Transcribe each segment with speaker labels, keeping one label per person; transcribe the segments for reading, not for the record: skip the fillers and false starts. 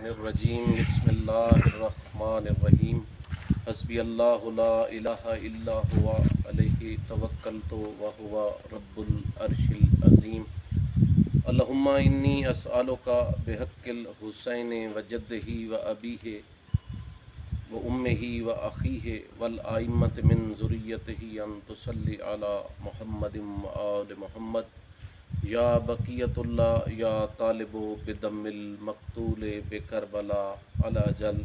Speaker 1: الرجیم بسم اللہ الرحمن الرحیم حسبی اللہ لا الہ الا ہوا علیہ توکلت وہو رب العرش العظیم اللہم انی اسألک بحق الحسین وجدہ وابیہ وامہ واخیہ والائمۃ من ذریتہ ان تصلی علی محمد وآل محمد یا بقیت اللہ یا طالب بدم المقتول بکربلا علی جل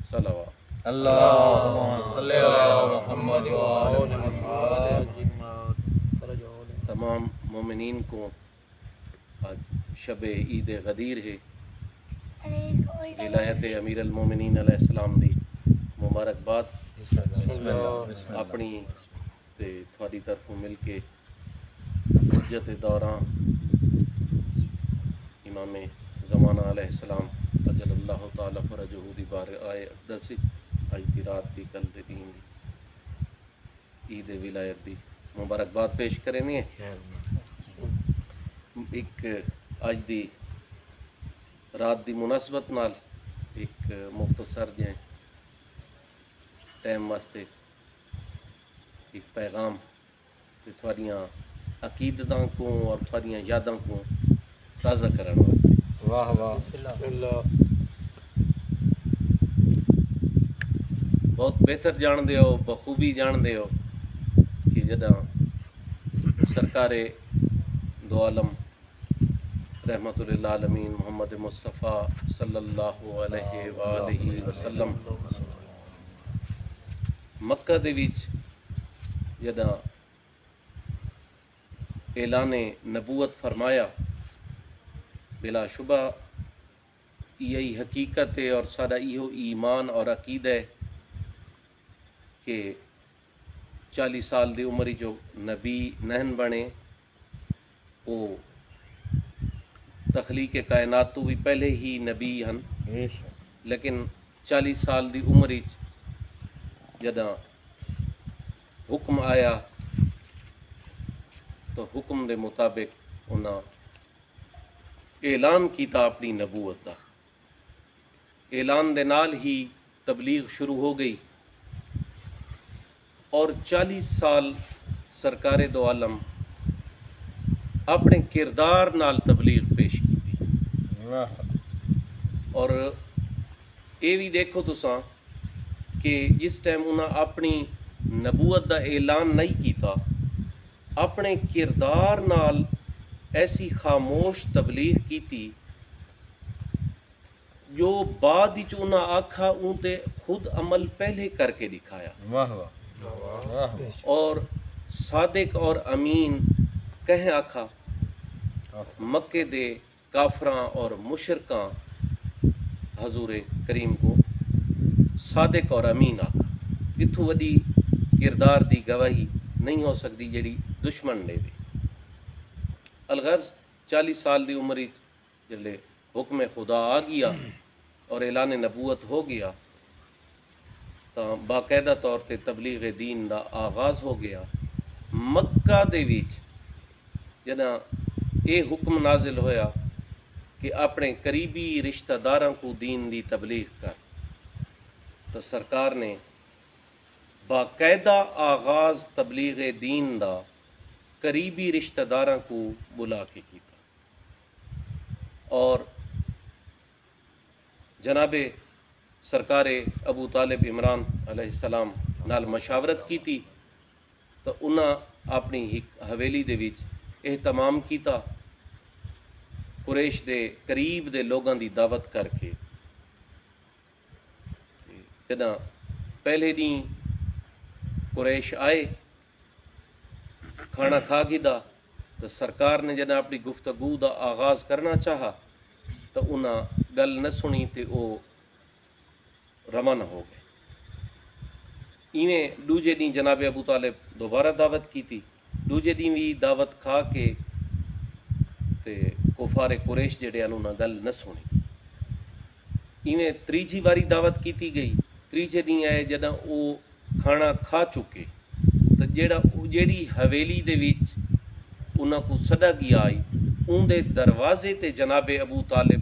Speaker 1: صلوا
Speaker 2: اللہم صلی علی محمد وآل محمد.
Speaker 1: تمام مومنین کو آج شب عید غدیر ہے. ولایت امیر المومنین علیہ السلام دی مبارکباد اپنی تے تھوڑی طرفوں مل کے حجت دوراں امام زمانہ علیہ السلام اجل اللہ تعالی فرجہ دی بار آئے اقدس آئی دی رات دی کل دی دین دی عید ولایت دی مبارکباد پیش کرنی ہے. ایک آج دی رات دی مناسبت نال ایک مختصر جائیں ٹائم واسطے ایک پیغام تھوڑیاں عقیدتاں کو اور تھوڑیاں یاداں کو تازہ کرنے واسطے.
Speaker 2: واہ واہ.
Speaker 1: بہت بہتر جان دے ہو بخوبی جان دے ہو کہ جدہ سرکار دو عالم رحمت للعالمین محمد مصطفیٰ صلی اللہ علیہ وآلہ وسلم مکہ دے وچ جدہ اعلان نبوت فرمایا بلا شبہ یہی حقیقت ہے اور سارا ایہو ایمان اور عقیدہ ہے کہ 40 سال دی عمری جو نبی نہن بنے وہ تخلیق کائنات تو بھی پہلے ہی نبی ہن لیکن 40 سال دی عمری جدہ حکم آیا تو حکم دے مطابق انہاں اعلان کیتا اپنی نبوت دا. اعلان دے نال ہی تبلیغ شروع ہو گئی اور 40 سال سرکار دو عالم اپنے کردار نال تبلیغ پیش کی. اور یہ بھی دیکھو تساں کہ جس ٹائم انہاں اپنی نبوت دا اعلان نہیں کیتا اپنے کردار نال ایسی خاموش تبلیغ کیتی جو بعد ہی انہاں آکھا اون تے خود عمل پہلے کر کے دکھایا.
Speaker 2: واہ واہ.
Speaker 1: اور صادق اور امین کہیں آکھا مکے دے کافراں اور مشرکاں حضور کریم کو صادق اور امین آکھا. اتھو وڈی کردار دی گواہی نہیں ہو سکتی جڑی دشمن دے دے. الغرض 40 سال دی عمر جلے حکم خدا آ گیا اور اعلان نبوت ہو گیا تو باقاعدہ طور تے تبلیغ دین دا آغاز ہو گیا. مکہ دے وچ جدہ اے حکم نازل ہویا کہ اپنے قریبی رشتہ داراں کو دین دی تبلیغ کر تو سرکار نے باقاعدہ آغاز تبلیغ دین دا قریبی رشتہ داراں کو بلا کے کیتا اور جناب سرکار ابو طالب عمران علیہ السلام نال مشاورت کیتی تو انہاں اپنی ایک حویلی دے وچ اہتمام کیتا قریش دے قریب دے لوگاں دی دعوت کر کے. جدہ پہلے دن قریش آئے کھانا کھا گدا تو سرکار نے جدہ اپنی گفتگو دا آغاز کرنا چاہا تو انہاں گل نہ سنی تے او روانہ ہو گئے. ایویں دوجے دن جناب ابو طالب دوبارہ دعوت کی تھی. دوجے دن بھی دعوت کھا کے تے کفار قریش جڑے انہاں گل نہ سنی. ایویں تیجی واری دعوت کیتی گئی. تیجے دن آئے جدہ او کھانا کھا چکے تو جیڑی حویلی دے وچ انہاں کو سدا گیا آئی اون دے دروازے تے جناب ابو طالب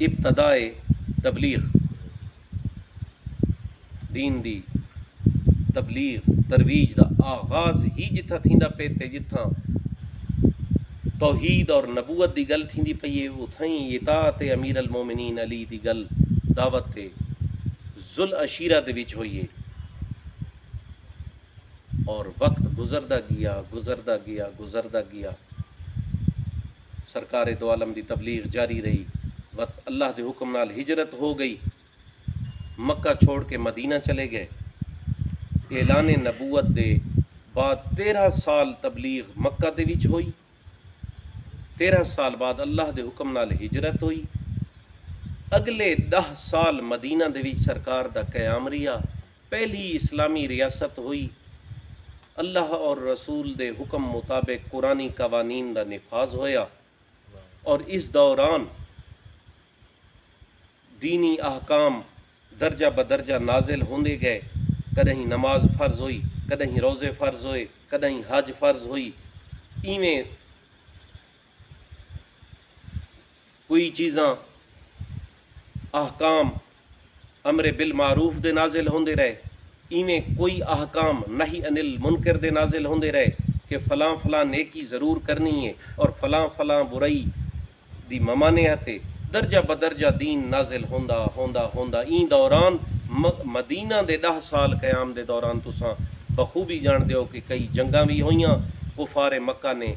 Speaker 1: ابتدائے تبلیغ دین دی تبلیغ ترویج دا آغاز ہی جتھا تھیندا پے تے جتھا توحید اور نبوت دی گل تھیندی پئی ہے اتھائیں اطاعت امیر المومنین علی دی گل دعوت تے ذل عشیرہ دے وچ ہوئی ہے، اور وقت گزردا گیا سرکار دو عالم دی تبلیغ جاری رہی، وقت اللہ دے حکم نال ہجرت ہو گئی، مکہ چھوڑ کے مدینہ چلے گئے، اعلان نبوت دے بعد 13 سال تبلیغ مکہ دے وچ ہوئی، 13 سال بعد اللہ دے حکم نال ہجرت ہوئی، اگلے 10 سال مدینہ دے وچ سرکار دا قیام رہا، پہلی اسلامی ریاست ہوئی، اللہ اور رسول دے حکم مطابق قرآنی قوانین دا نفاذ ہویا، اور اس دوران دینی احکام درجہ بدرجہ نازل ہوندے گئے، کدہیں نماز فرض ہوئی، کدہیں روزے فرض ہوئے، کدہیں حج فرض ہوئی، ایویں کوئی چیزاں احکام امر بالمعروف دے نازل ہوندے رہے، ایویں کوئی احکام نہی عن المنکر دے نازل ہوندے رہے کہ فلاں فلاں نیکی ضرور کرنی ہے اور فلاں فلاں برائی دی ممانعت ہے، درجہ بدرجہ دین نازل ہوندا این دوران مدینہ دے 10 سال قیام دے دوران تساں بخوبی جان دیو کہ کئی جنگاں بھی ہوئیاں، کفار مکہ نے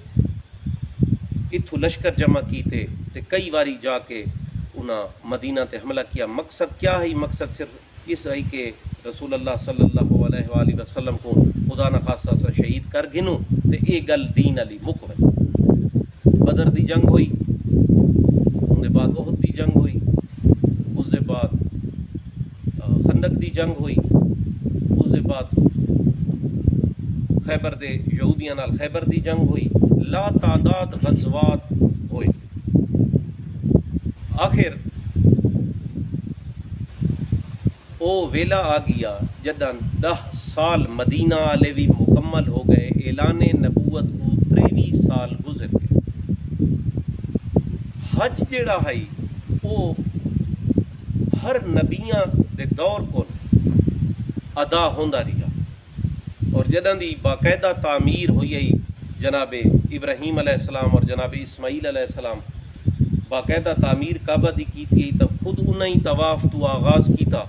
Speaker 1: اتھو لشکر جمع کیتے تے کئی واری جا کے انہاں مدینہ تے حملہ کیا، مقصد کیا ہے؟ مقصد صرف اس ہے کہ رسول اللہ صلی اللہ علیہ وآلہ وسلم کو خدا نخواستہ سے شہید کر گنو تے اے گل دین علی مکوے۔ بدر دی جنگ ہوئی، اس دے بعد احد دی جنگ ہوئی، اس دے بعد خندق دی جنگ ہوئی، اس دے بعد خیبر دے یہودیاں نال خیبر دی جنگ ہوئی، لا تعداد غزوات ہوئے، آخر او ویلا آ گیا جدن 10 سال مدینہ والے بھی مکمل ہو گئے، اعلان نبوت کو 23 سال گزر گئے۔ حج جڑا ہے وہ ہر نبیاں دے دور کو ادا ہوندا رہا، اور جدن دی باقاعدہ تعمیر ہوئی ہے جناب ابراہیم علیہ السلام اور جناب اسماعیل علیہ السلام باقاعدہ تعمیر کعبہ دی کی تھی، تو خود انہیں طواف تو آغاز کیتا،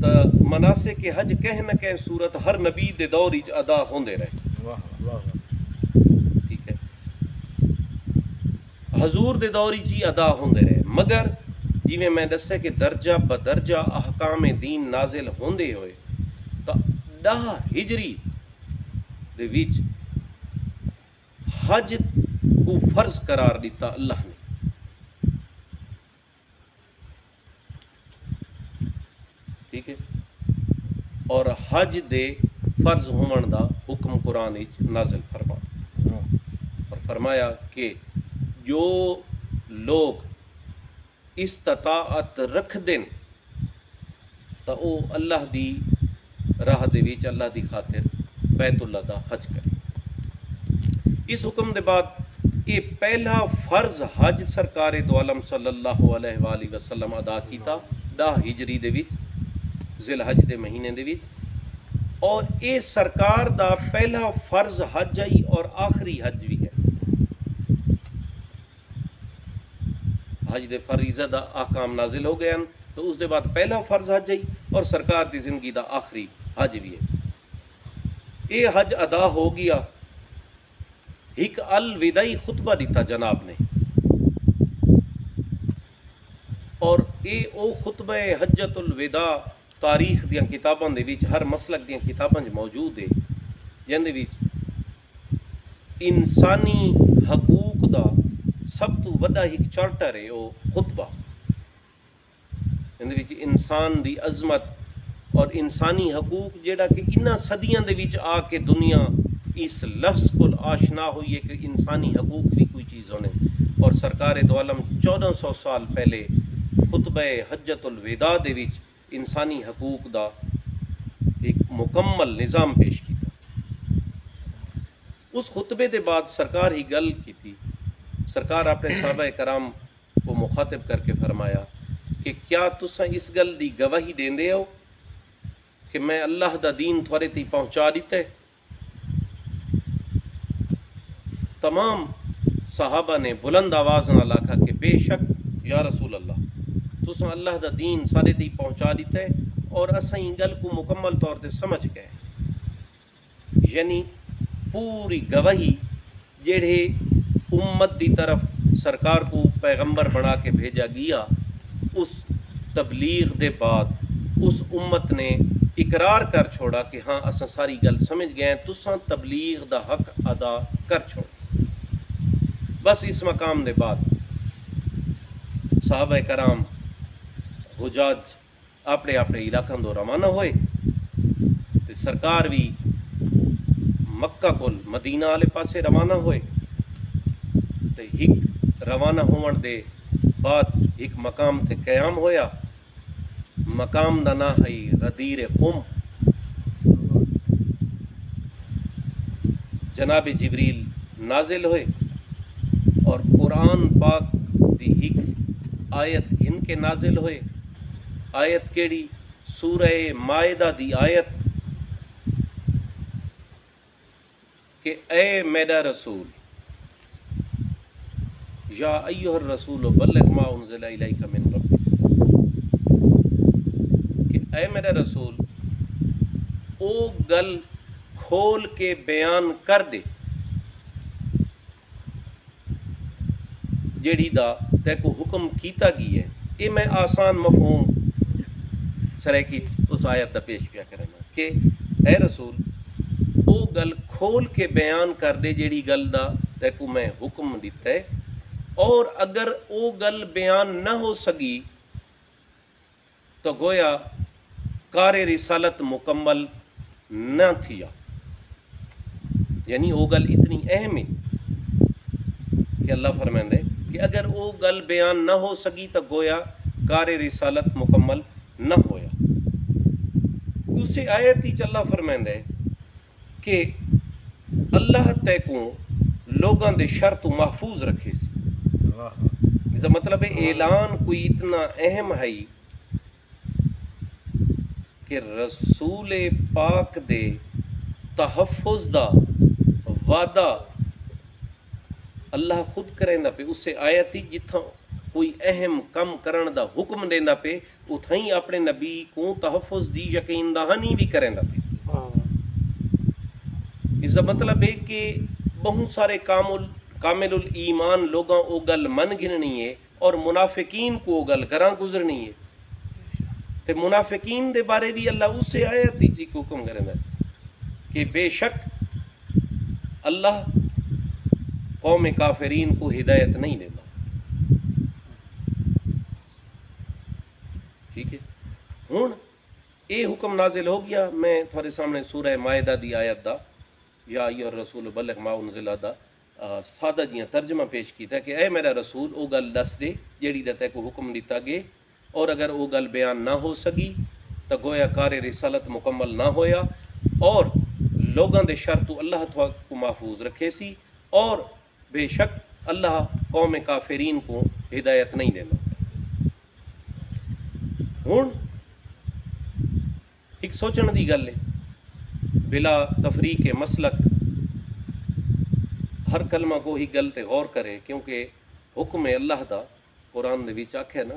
Speaker 1: تو مناسک حج کہیں نہ کہیں صورت ہر نبی دے دور اچ ادا ہوندے رہے، ٹھیک ہے، حضور دے دور اچ ہی ادا ہوندے رہے، مگر جی میں دسے کہ درجہ بدرجہ احکام دین نازل ہوندے ہوئے تو 10 ہجری دے وچ حج کو فرض قرار دیتا اللہ نے، ٹھیک ہے، اور حج دے فرض ہون دا حکم قرآن وچ نازل فرمایا، اور فرمایا کہ جو لوگ استطاعت رکھ دین تو او اللہ دی راہ دے وچ اللہ دی خاطر بیت اللہ دا حج کرے۔ اس حکم دے بعد یہ پہلا فرض حج سرکار دو عالم صلی اللہ علیہ وآلہ وسلم ادا کیتا 10 ہجری دے وچ ذی الحج دے مہینے دے وچ، اور اے سرکار دا پہلا فرض حج ہے اور آخری حج بھی ہے، حج دے فریضہ دا احکام نازل ہو گئے ہیں تو اس دے بعد پہلا فرض حج ہے اور سرکار دی زندگی دا آخری حج بھی ہے۔ اے حج ادا ہو گیا، ایک الوداعی خطبہ دیتا جناب نے، اور اے او خطبہ حجت الوداع تاریخ دیاں کتاباں دے وچ ہر مسلک دیاں کتاباں موجود ہے، جن دے وچ انسانی حقوق دا سب تو وڈا ایک چارٹر ہے او خطبہ، جن دے وچ انسان دی عظمت اور انسانی حقوق جیڑا کہ انہاں صدیاں دے وچ آ کے دنیا اس لفظ کو آشنا ہوئی ہے کہ انسانی حقوق بھی کوئی چیز ہونے، اور سرکار دو عالم 1400 سال پہلے خطبہ حجت الوداع دے وچ انسانی حقوق دا ایک مکمل نظام پیش کیتا۔ اس خطبے دے بعد سرکار ہی گل کی تھی، سرکار اپنے صحابہ کرام کو مخاطب کر کے فرمایا کہ کیا تساں اس گل دی گواہی دیندے ہو کہ میں اللہ دا دین تھوڑے تی پہنچا دیتا ہے؟ تمام صحابہ نے بلند آواز نال آکھا کہ بے شک یا رسول اللہ، تساں اللہ دا دین سارے تی پہنچا دیتا ہے اور اساں این گل کو مکمل طور تے سمجھ گئے۔ یعنی پوری گواہی جڑے امت دی طرف سرکار کو پیغمبر بنا کے بھیجا گیا، اس تبلیغ دے بعد اس امت نے اقرار کر چھوڑا کہ ہاں اساں ساری گل سمجھ گئے، تساں تبلیغ دا حق ادا کر چھوڑ۔ بس اس مقام دے بعد صحابہ کرام حجاج اپنے اپنے علاقوں دو روانہ ہوئے تے سرکار بھی مکہ کول مدینہ والے پاسے روانہ ہوئے تے ہک روانہ ہون دے بعد ایک مقام تے قیام ہویا۔ مقام دا نام ہے غدیر قم۔ جناب جبریل نازل ہوئے اور قرآن پاک دی ایک آیت ان کے نازل ہوئے۔ آیت کیڑی؟ سورہ مائدہ دی آیت کہ اے میرا رسول، یا ایھا الرسول بلغ ما انزل الیک من ربک، کہ اے میرا رسول او گل کھول کے بیان کر دے جیڑی دا تے کو حکم کیتا گئی ہے۔ یہ میں آسان مفہوم سرائکی اس آیت دا پیش کیا کرنا کہ اے رسول او گل کھول کے بیان کر دے جیڑی گل دا تے کو میں حکم دیتا ہے، اور اگر او گل بیان نہ ہو سکی تو گویا کار رسالت مکمل نہ تھیا۔ یعنی او گل اتنی اہم ہے کہ اللہ فرمائندے کہ اگر او گل بیان نہ ہو سکی تو گویا کار رسالت مکمل نہ ہویا۔ اسی آیت ہی اللہ فرمائندے کہ اللہ تے کو لوگاں دے شر تو محفوظ رکھے سی۔ اس کا مطلب ہے اعلان کوئی اتنا اہم ہے کہ رسول پاک دے تحفظ دا وعدہ اللہ خود کریں دا پہ۔ اس سے آیت ہی جتھاں کوئی اہم کم کرن دا حکم دیندا پہ اتھائیں اپنے نبی کو تحفظ دی یقین دہانی بھی کریں دا پہ۔ اس کا مطلب ہے کہ بہت سارے کامل الایمان لوگاں او گل من گننی ہے اور منافقین کو او گل گراں گزرنی ہے۔ تے منافقین دے بارے بھی اللہ اس سے آیت ہی جی کو حکم کریں دا کہ بے شک اللہ قوم کافرین کو ہدایت نہیں دیتا۔ ٹھیک ہے، ہوں اے حکم نازل ہو گیا۔ میں تھوڑے سامنے سورہ مائدہ دی آیت دا یا ایھا الرسول بلغ ما انزل دا سادہ جیاں ترجمہ پیش کیتا کہ اے میرا رسول او گل دس دے جیڑی دا تے کو حکم دیتا گے، اور اگر او گل بیان نہ ہو سکی تو گویا کار رسالت مکمل نہ ہویا، اور لوگاں دے شر تو اللہ کو محفوظ رکھے سی، اور بے شک اللہ قوم کافرین کو ہدایت نہیں دینا۔ ہوں ایک سوچن دی گل ہے، بلا تفریق مسلک ہر کلمہ کو ہی گل تے غور کرے، کیونکہ حکم اللہ دا قرآن دے وچ آکھے نا،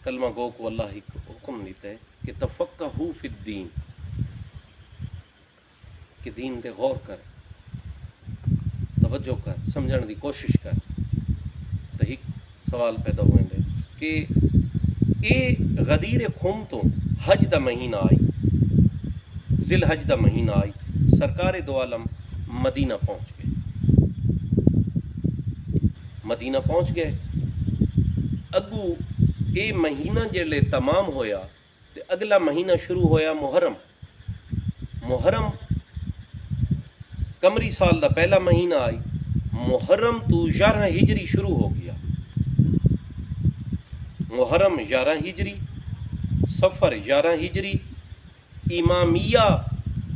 Speaker 1: کلمہ گو کو اللہ ہی حکم دیتا ہے کہ تفقہوا فی الدین، کہ دین تے غور کر، توجہ کر، سمجھن دی کوشش کر۔ تو ایک سوال پیدا ہوئے دے کہ اے غدیر قم تو حج دا مہینہ آئی، ذی الحج دا مہینہ آئی، سرکار دو عالم مدینہ پہنچ گئے۔ مدینہ پہنچ گئے، اگو اے مہینہ جلے تمام ہویا تے اگلا مہینہ شروع ہویا محرم۔ محرم قمری سال دا پہلا مہینہ آئی، محرم تو 11 ہجری شروع ہو گیا۔ محرم 11 ہجری، سفر 11 ہجری، امامیہ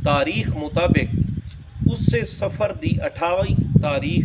Speaker 1: تاریخ مطابق اس سے سفر دی 28 تاریخ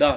Speaker 1: 10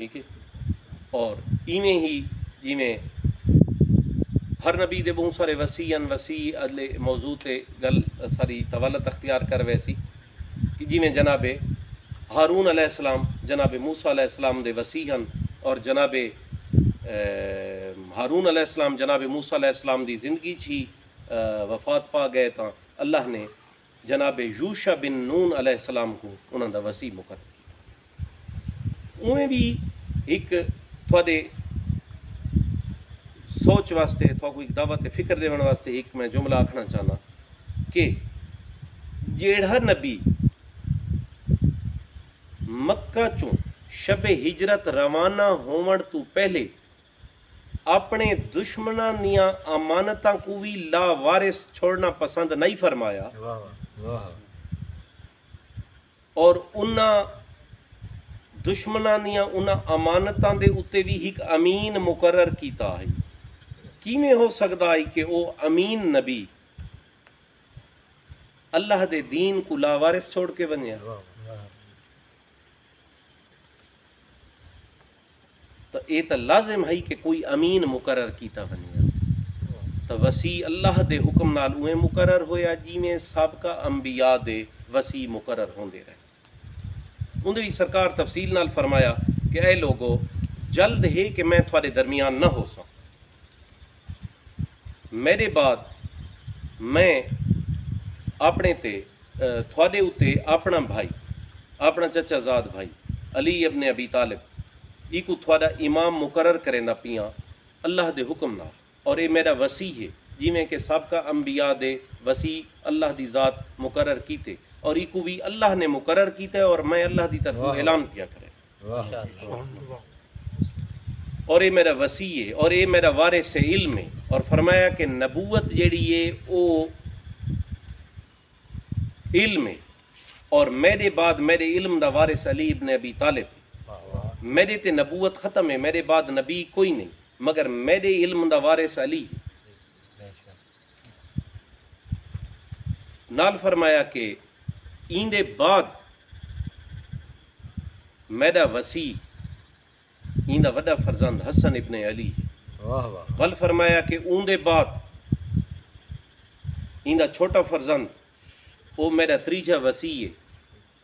Speaker 1: ٹھیک ہے. اور ایویں ہی جویں ہر نبی دے بہت سارے وسیع اگلے موضوع تے گل ساری طوالت اختیار کر ویسی کہ جویں جناب ہارون علیہ السلام جناب موسیٰ علیہ السلام دے وسیع ہن، اور جناب ہارون علیہ السلام جناب موسیٰ علیہ السلام دی زندگی چھی وفات پا گئے تاں اللہ نے جناب یوشع بن نون علیہ السلام کو انہاں دا وسیع مقرر کیا. اویں بھی ایک تھوڑے سوچ واسطے تھوڑا ایک دعوت فکر دیون واسطے ایک میں جملہ آکھنا چاہنا کہ جیڑا نبی مکہ چوں شب ہجرت روانہ ہون تو پہلے اپنے دشمناں دیاں امانتاں کو بھی لا وارث چھوڑنا پسند نہیں فرمایا، اور انہاں دشمناں دیاں انہاں امانتاں دے اتے بھی ایک امین مقرر کیتا ہے. کیویں ہو سکدا ہے کہ او امین نبی اللہ دے دین کو لا وارث چھوڑ کے ونیا؟ تو یہ تو لازم ہے کہ کوئی امین مقرر کیتا ونیا. تو وسیع اللہ دے حکم نال اوے مقرر ہویا جیویں سابقہ انبیاء دے وسیع مقرر ہوندے رہے. اندر بھی سرکار تفصیل نال فرمایا کہ اے لوگو جلد ہے کہ میں تھوڑے درمیان نہ ہو سکوں، میرے بعد میں اپنے تے تھوڑے اتے اپنا بھائی اپنا چچا زاد بھائی علی ابن ابی طالب ایک تھوڑا امام مقرر کریں نہ پیاں اللہ دے حکم نال، اور یہ میرا وسیع ہے جویں کہ سابقہ انبیاء دے وسیع اللہ دی ذات مقرر کیتے، اور ایکو بھی اللہ نے مقرر کیتا ہے اور میں اللہ دی طرف اعلان کیا کرے، اور یہ میرا وسیع ہے اور یہ میرا وارث علم ہے. اور فرمایا کہ نبوت جیڑی ہے او علم ہے، اور میرے بعد میرے علم دا وارث علی ابن ابی طالب ہے. میرے تے نبوت ختم ہے، میرے بعد نبی کوئی نہیں، مگر میرے علم دا وارث علی ہے. نال فرمایا کہ ایندے بعد میرا وسیع ایندہ وڈا فرزند حسن ابن علی ہے. ول فرمایا کہ اون دے بعد ایندہ چھوٹا فرزند وہ میرا تریجہ وسیع ہے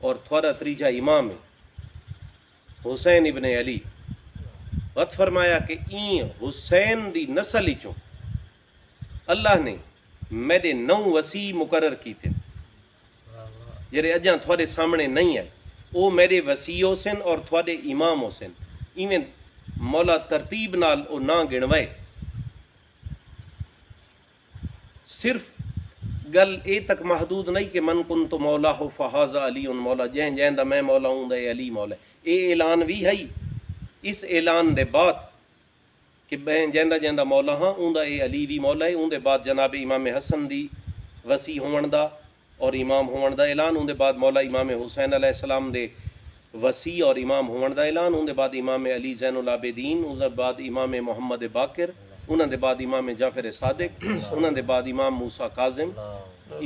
Speaker 1: اور تھوڑا تریجہ امام ہے حسین ابن علی. وقت فرمایا کہ این حسین دی نسل چوں اللہ نے میرے 9 وسیع مقرر کیتے جڑے اجاں تھوڑے سامنے نہیں آئے، وہ میرے وسیع حسین اور تھوڑے امام حسین. ایویں مولا ترتیب نال او نہ گنوائے. صرف گل اے تک محدود نہیں کہ من کن تو مولا ہو فہذا علی مولا، جہن جہن دا میں مولا ہوں دا علی مولا. اے اعلان بھی ہے اس اعلان دے بعد کہ بہن جہندا جہندا مولا ہاں اون دا اے علی بھی مولا ہے. اون دے بعد جناب امام حسن دی وسیع ہون دا اور امام ہون دا اعلان. اون دے بعد مولا امام حسین علیہ السلام دے وسیع اور امام ہون دا اعلان. اون دے بعد امام علی زین العابدین. اون دے بعد امام محمد باقر. انہاں دے بعد امام جعفر صادق. انہاں دے بعد امام موسیٰ کاظم،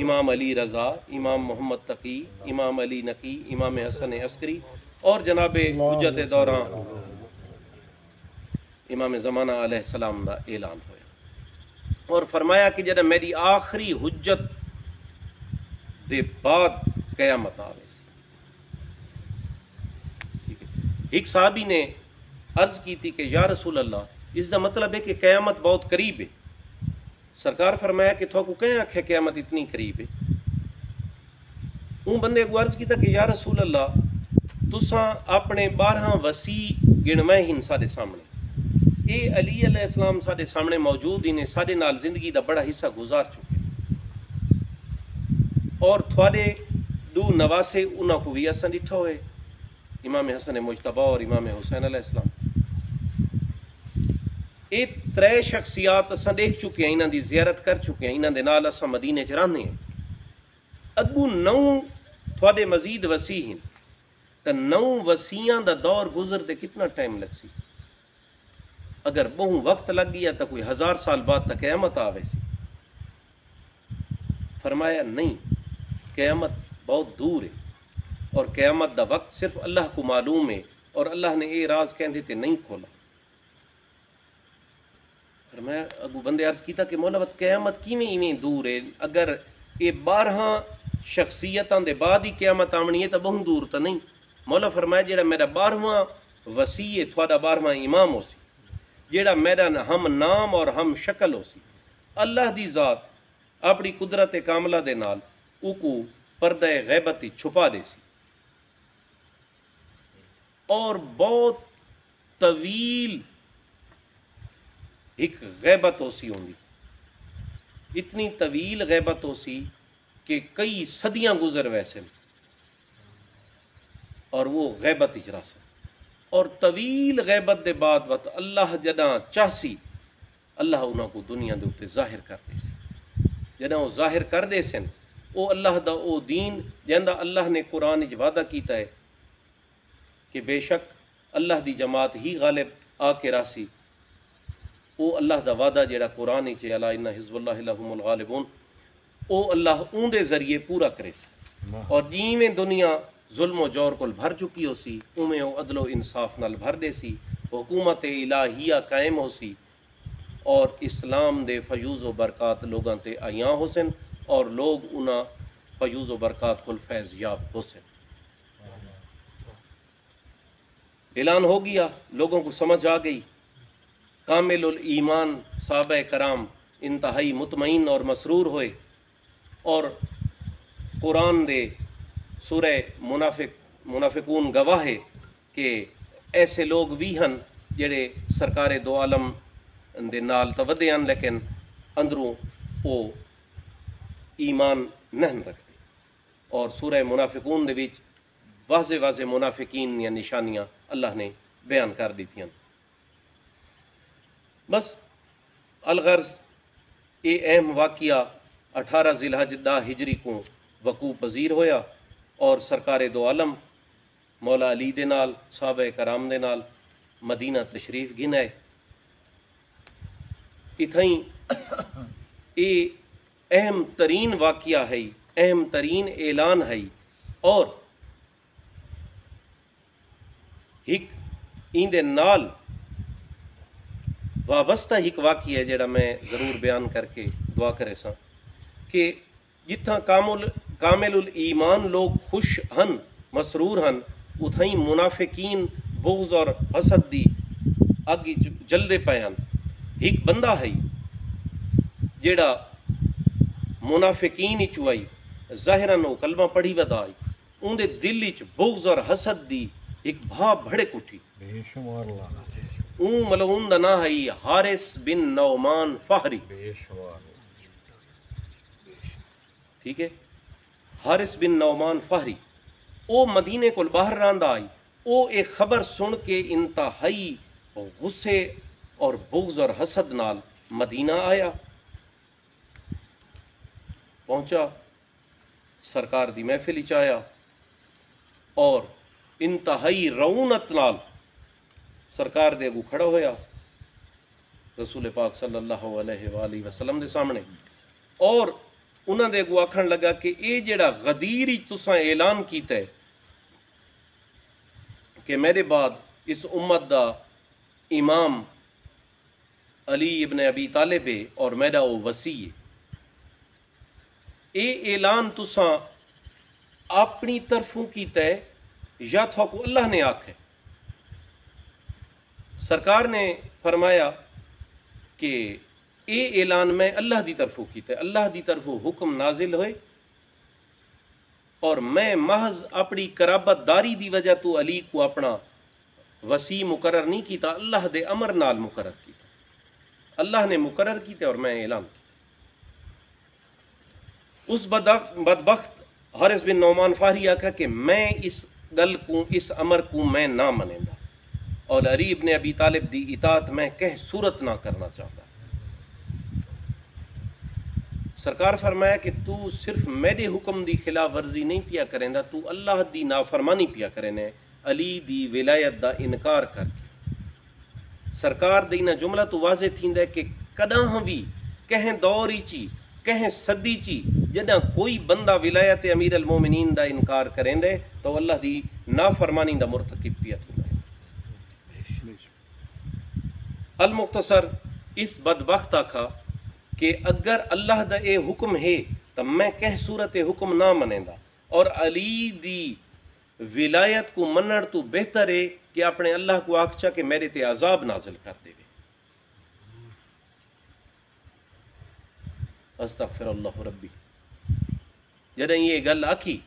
Speaker 1: امام علی رضا، امام محمد تقی، امام علی نقی، امام حسن عسکری، اور جناب حجت دوراں امام زمانہ علیہ السلام دا اعلان ہویا. اور فرمایا کہ جب میری آخری حجت دے بعد قیامت آوے سی. ایک صحابی نے عرض کی تھی کہ یا رسول اللہ اس دا مطلب ہے کہ قیامت بہت قریب ہے. سرکار فرمایا کہ تو کو کہیں آکھے قیامت اتنی قریب ہے؟ اون بندے کو عرض کیتا کہ یا رسول اللہ تساں اپنے 12 وسیع گنوائے ہن سارے سامنے، اے علی علیہ السلام سارے سامنے موجود ہی نے، سارے نال زندگی دا بڑا حصہ گزار چکے، اور تھوڑے 2 نواسے انہاں کو بھی اساں ڈٹھا ہوئے، امام حسن مجتبی اور امام حسین علیہ السلام. یہ 3 شخصیات اساں دیکھ چکے ہیں، انہاں دی زیارت کر چکے ہیں، انہاں دے نال اساں مدینے چ رہنے ہیں. اگوں 9 تھوڑے مزید وسیع ہیں، تو 9 وسیعاں دا دور گزر دے کتنا ٹائم لگ سی؟ اگر بہوں وقت لگ گیا تو کوئی 1000 سال بعد تک قیامت آوے سی. فرمایا نہیں، قیامت بہت دور ہے، اور قیامت دا وقت صرف اللہ کو معلوم ہے. اور اللہ نے یہ راز کہندے تے نہیں کھولا۔ میں اگو بندے عرض کیتا کہ مولا قیامت کیویں ایویں دور ہے، اگر یہ 12 شخصیتاں دے بعد ہی قیامت آمنی ہے تو بہت دور تو نہیں۔ مولا فرمایا جیڑا میرا 12واں وسیع ہے تھوڑا 12واں امام ہو سی، جیڑا میرا ہم نام اور ہم شکل ہو سی، اللہ دی ذات اپنی قدرت کاملہ دے نال اوکو پردہ غیبت چھپا دے سی، اور بہت طویل ایک غیبت ہو سی ہوندی، اتنی طویل غیبت ہو سی کہ کئی صدیاں گزر ویسے اور وہ غیبت اجرا سے، اور طویل غیبت دے بعد وقت اللہ جداں چاہسی اللہ انہاں کو دنیا دے اوتے ظاہر کر دے سی، جداں وہ ظاہر کر دے سن او اللہ دا او دین جہندا اللہ نے قرآن وچ وعدہ کیتا ہے کہ بے شک اللہ دی جماعت ہی غالب آ کے راسی، او اللہ دا وعدہ جیڑا قرآن وچ الا ان حزب اللہ لهم الغالبون او اللہ اون دے ذریعے پورا کرے سی، اور جیویں دنیا ظلم و جور کول بھر چکی ہو سی اویں او عدل و انصاف نال بھر دے سی، حکومت الہیہ قائم ہو سی، اور اسلام دے فیوز و برکات لوگاں تے آیاں ہو سن، اور لوگ انہاں فیوز و برکات کول فیض یاب ہو سن۔ اعلان ہو گیا، لوگوں کو سمجھ آ گئی، کامل الایمان صحابہ کرام انتہائی مطمئن اور مسرور ہوئے، اور قرآن دے سورہ منافقون گواہ ہے کہ ایسے لوگ بھی ہن جڑے سرکار دو عالم دے نال تودے ہن لیکن اندروں او ایمان نہیں رکھتے، اور سورہ منافقون دے وچ واضح واضح منافقین یا نشانیاں اللہ نے بیان کر دیتیاں۔ بس الغرض یہ اہم واقعہ 18 ذی الحج 10 ہجری کو وقوع پذیر ہویا، اور سرکار دو عالم مولا علی دے نال صحابہ کرام دے نال مدینہ تشریف گھنائے۔ اتھائیں یہ اہم ترین واقعہ ہے، اہم ترین اعلان ہے، اور ایک این دے نال وابستہ ایک واقعہ ہے جڑا میں ضرور بیان کر کے دعا کرے سا کہ جتھاں کامل الایمان لوگ خوش ہن مسرور ہن، اتھائیں منافقین بغض اور حسد دی اگ جلدے پے ہن۔ ایک بندہ ہے جیڑا منافقین چو آئی ظاہراً وہ کلمہ پڑھی ودا آئی، ان دے دل وچ بغض اور حسد دی ایک بھا بھڑے کٹھی،
Speaker 2: بے شمار لعنت،
Speaker 1: اون ملعون دا نام ہے حارث بن نعمان فہری،
Speaker 2: بے شمار،
Speaker 1: ٹھیک ہے، حارث بن نعمان فہری، او مدینے کو باہر راندا آئی، او ایک خبر سن کے انتہائی غصے اور بغض اور حسد نال مدینہ آیا، پہنچا سرکار دی محفل وچ آیا، اور انتہائی رعونت نال سرکار دے اگو کھڑا ہویا رسول پاک صلی اللہ علیہ وآلہ وسلم دے سامنے، اور انہاں دے اگو آکھن لگا کہ اے جڑا غدیر ہی تساں اعلان کیتا ہے کہ میرے بعد اس امت دا امام علی ابن ابی طالب ہے اور میرا وہ وسیع ہے، اے اعلان تساں اپنی طرفوں کیتا ہے یا تھوکو اللہ نے آکھے؟ سرکار نے فرمایا کہ اے اعلان میں اللہ دی طرفوں کیتا ہے، اللہ دی طرفوں حکم نازل ہوئے، اور میں محض اپنی قرابت داری دی وجہ تو علی کو اپنا وسیع مقرر نہیں کیتا، اللہ دے امر نال مقرر کیتا، اللہ نے مقرر کیتے اور میں اعلان کیتا۔ اس بدبخت حارث بن نعمان فہری آکھا کہ میں اس گل کو، اس امر کو میں نہ منیندا، اور علی ابن ابی طالب دی اطاعت میں کہہ صورت نہ کرنا چاہتا۔ سرکار فرمایا کہ تو صرف میرے حکم دی خلاف ورزی نہیں پیا کریندا، تو اللہ دی نافرمانی پیا کرینے علی دی ولایت دا انکار کر کے۔ سرکار دینا جملہ تو واضح تھیندا ہے کہ کداں بھی کہیں دور ہی چی کہیں صدی چی جداں کوئی بندہ ولایت امیر المومنین دا انکار کریندے تو اللہ دی نافرمانی دا مرتکب پیا تھیندا ہے۔ المختصر اس بدبخت آکھا کہ اگر اللہ دا اے حکم ہے تو میں کہہ صورت حکم نہ منیندا، اور علی دی ولایت کو منن تو بہتر ہے کہ اپنے اللہ کو آکھچا کہ میرے تے عذاب نازل کر دے۔ استغفر اللہ ربی، جدیں یہ گل آکھی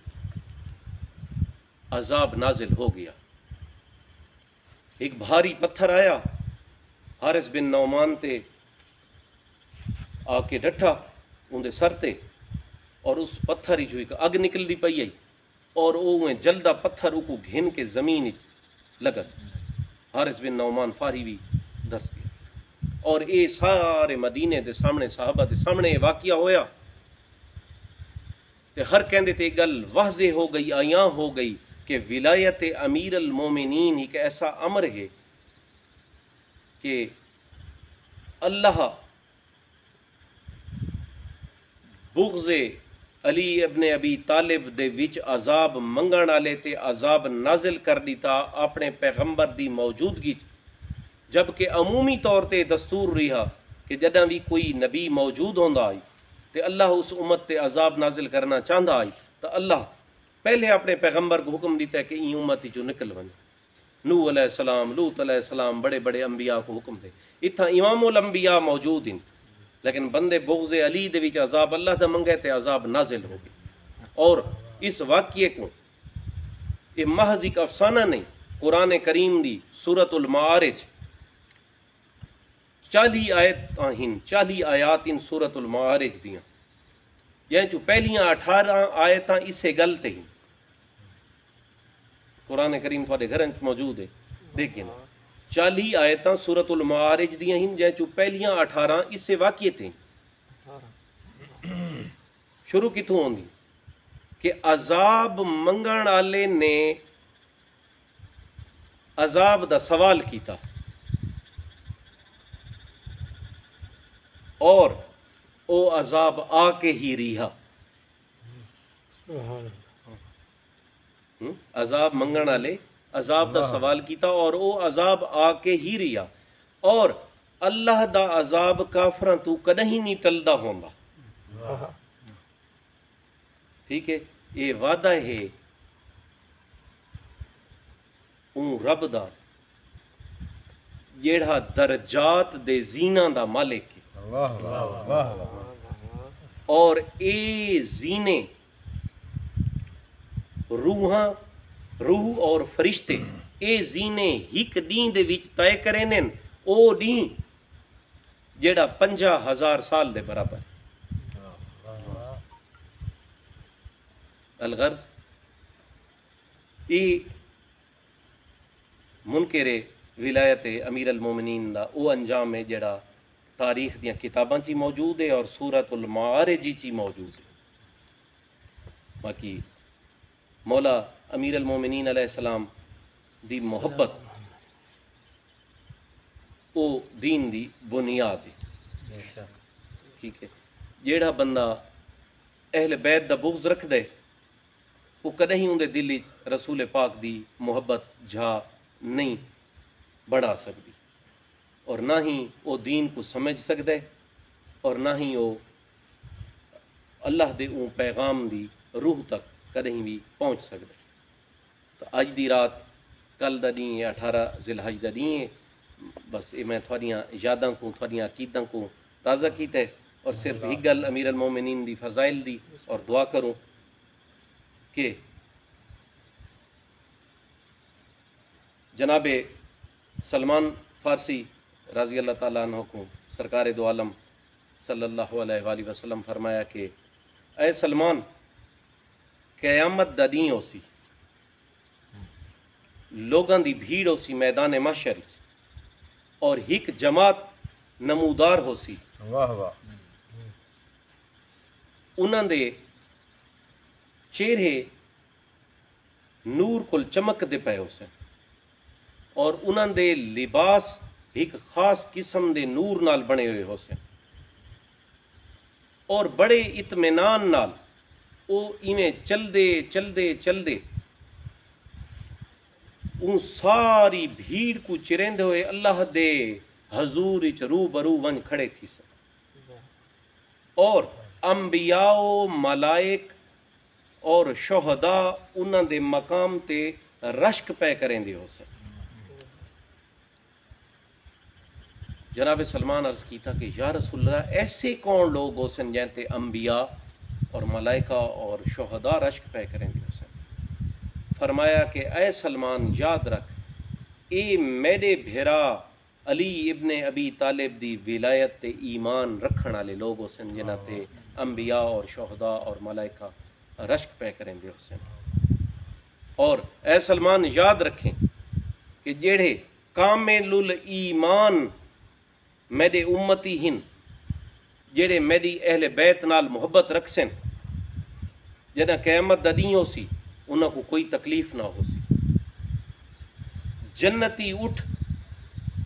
Speaker 1: عذاب نازل ہو گیا۔ ایک بھاری پتھر آیا حارث بن نعمان تے آ کے ڈٹھا اندے سر تے، اور اس پتھر ہی جو ایک اگ نکل دی پئی آئی، اور اویں جلدا پتھر کو گھن کے زمین لگا۔ حارث بن نعمان فاری بھی دس گیا، اور اے سارے مدینے دے سامنے صحابہ دے سامنے یہ واقعہ ہویا تے ہر کہندے تے گل واضح ہو گئی، آیاں ہو گئی کہ ولایت امیر المومنین ایک ایسا امر ہے کہ اللہ بغض علی ابن ابی طالب دے وچ عذاب منگن والے تے عذاب نازل کر دیتا اپنے پیغمبر دی موجودگی، جبکہ عمومی طور تے دستور رہا کہ جداں بھی کوئی نبی موجود ہوندا آئی تے اللہ اس امت تے عذاب نازل کرنا چاہندا آئی تو اللہ پہلے اپنے پیغمبر کو حکم دیتا ہے کہ این امت جو نکل ون۔ نوح علیہ السلام، لوط علیہ السلام، بڑے بڑے انبیاء کو حکم دے، اتھا امام الانبیاء موجود ہیں، لیکن بندے بغض علی دے وچ عذاب اللہ دا منگے تے عذاب نازل ہو گئے۔ اور اس واقعے کو یہ محض ایک افسانہ نہیں، قرآن کریم دی سورۃ المعارج 40 آیت ہیں، 40 آیات ان سورۃ المعارج دیاں، یہ جو پہلیاں 18 آیتاں اسے گل تے ہیں۔ قرآن کریم تھوڑے گھرن موجود ہے، دیکھیں 40 آیتاں سورۃ المعارج دیاں ہیں، جے جو پہلیاں 18 اس سے واقعے تھیں۔ شروع کتوں ہوندی کہ عذاب منگن والے نے عذاب دا سوال کیتا، اور او عذاب آ کے ہی رہا۔ عذاب منگن والے عذاب دا سوال کیتا اور او عذاب آ کے ہی رہا، اور اللہ دا عذاب کافراں تو کدہیں نہیں ٹلدا ہوندا۔ ٹھیک ہے، یہ وعدہ ہے اون رب دا جیڑا درجات دے زینہ دا مالک ہے، اور اے زینے روح اور فرشتے اے زینے ہک دین دے وچ طے کرے نن، او دین جیڑا 50,000 سال دے برابر۔ الغرض ای منکر ولایت امیر المومنین دا او انجام ہے جڑا تاریخ دیاں کتاباں چی موجود ہے اور سورۃ المعارج چی موجود ہے۔ باقی مولا امیر المومنین علیہ السلام دی محبت او دین دی بنیاد ہے۔ ٹھیک ہے، جیڑا بندہ اہل بیت دا بغض رکھ دے وہ کدہیں اندے دل وچ رسول پاک دی محبت جھا نہیں بڑھا سکتی، اور نہ ہی وہ دین کو سمجھ سکدے، اور نہ ہی وہ اللہ دے اون پیغام دی روح تک کدہیں بھی پہنچ سکدے۔ تو اج دی رات کل دا دین 18 ذی الحج دا دین ہے، بس یہ میں تھوڑیاں یاداں کو تھوڑیاں عقیداں کو تازہ کیتا ہے، اور صرف ایک گل امیر المومنین دی فضائل دی اور دعا کروں کہ جناب سلمان فارسی رضی اللہ تعالیٰ عنہ کو سرکار دو عالم صلی اللہ علیہ وآلہ وسلم فرمایا کہ اے سلمان، قیامت دا دین ہو سی، لوگاں دی بھیڑ ہو سی میدان محشر، اور ہک جماعت نمودار ہو سی، انہاں دے چہرے نور کل چمک دے پے ہو سن، اور انہاں دے لباس ایک خاص قسم دے نور نال بنے ہوئے ہو سن، اور بڑے اطمینان نال او ایویں چل دے ان ساری بھیڑ کو چریندے ہوئے اللہ دے حضور وچ روبرو ون کھڑے تھی سن اور انبیاء و ملائک اور شہداء انہاں دے مقام تے رشک پہ کریں دے ہو سن جناب سلمان عرض کیتا کہ یا رسول اللہ ایسے کون لوگ ہو سن جنتے انبیاء اور ملائکہ اور شہداء رشک پہ کریں دے ہو سن فرمایا کہ اے سلمان یاد رکھ اے میرے بھیرا علی ابن ابی طالب دی ولایت تے ایمان رکھن والے لوگ ہو سن جنہ تے انبیاء اور شہداء اور ملائکہ رشک پہ کریں دے ہو سن اور اے سلمان یاد رکھیں کہ جڑے کامل الایمان میرے امتی ہن جڑے میری اہل بیت نال محبت رکھ سن جنہ قیامت دا دین ہو سی انہاں کو کوئی تکلیف نہ ہو سی جنتی اٹھ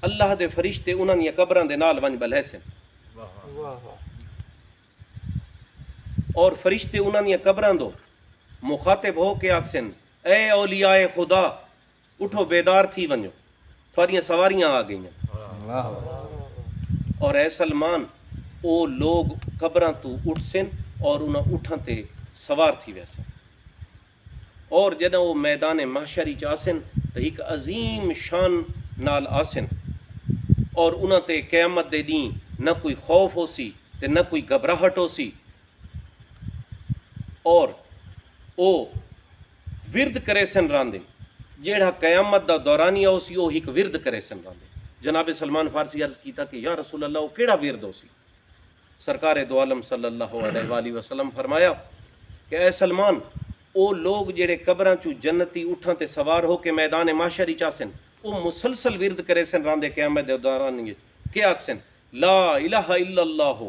Speaker 1: اللہ دے فرشتے انہاں دی قبراں دے نال ونج بلہ سن اور فرشتے انہاں دی قبراں دو مخاطب ہو کے آکسن اے اولیاء خدا اٹھو بیدار تھی ونجو تھوڑیاں سواریاں آ گئیاں اور اے سلمان او لوگ قبراں تو اٹھ سن اور انہاں اٹھاں تے سوار تھی ویسن اور جدوں وہ میدان محشری چ آسن تو ایک عظیم شان نال آسن اور انہاں تے قیامت دے دین نہ کوئی خوف ہو سی تے نہ کوئی گھبراہٹ ہو سی اور او ورد کرے سن راندے جیڑا قیامت دا دورانیہ ہو سی او ایک ورد کرے سن راندے جناب سلمان فارسی عرض کیتا کہ یا رسول اللہ وہ کیڑا ورد ہو سی سرکار دو عالم صلی اللہ علیہ وآلہ وسلم فرمایا کہ اے سلمان او لوگ جڑے قبراں چو جنتی اٹھاں تے سوار ہو کے میدان محشر چ آسن او مسلسل ورد کرے سن راندے قیامت دے دوران کہ آکسن لا الہ الا اللہ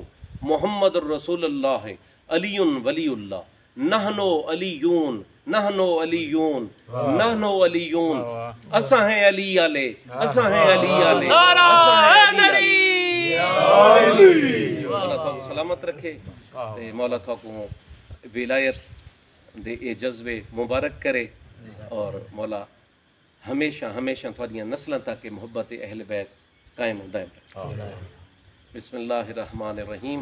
Speaker 1: محمد الرسول اللہ علی ولی اللہ نحنو علیون نحنو علیون نحنو علیون اساں ہیں علی آلے اساں ہیں علی آلے مولا تھا کو سلامت رکھے مولا تھا کو ولایت دے اے جذبے مبارک کرے اور مولا ہمیشہ ہمیشہ تھوڑیاں نسلیں تک محبت اہل بیت قائم و دائم رکھے بسم اللہ الرحمن الرحیم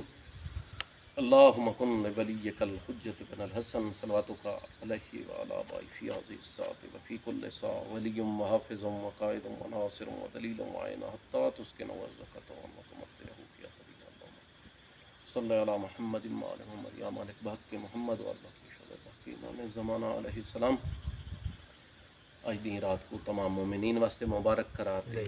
Speaker 1: اللہم کن ولیک الحجت بن الحسن صلواتک علیہ وعلی آبائی فی هذه الساعة وفی کل ساعة ولی وحافظ وقائد وناصر ودلیل وعین حتی تسکن وزکت ومتمتعہ فی قبیل اللہم صلی علی محمد وعلی محمد یا مالک بحق محمد وعلی بحق امام زمانہ علیہ السلام آج دین رات کو تمام مومنین واسطے مبارک قرار دے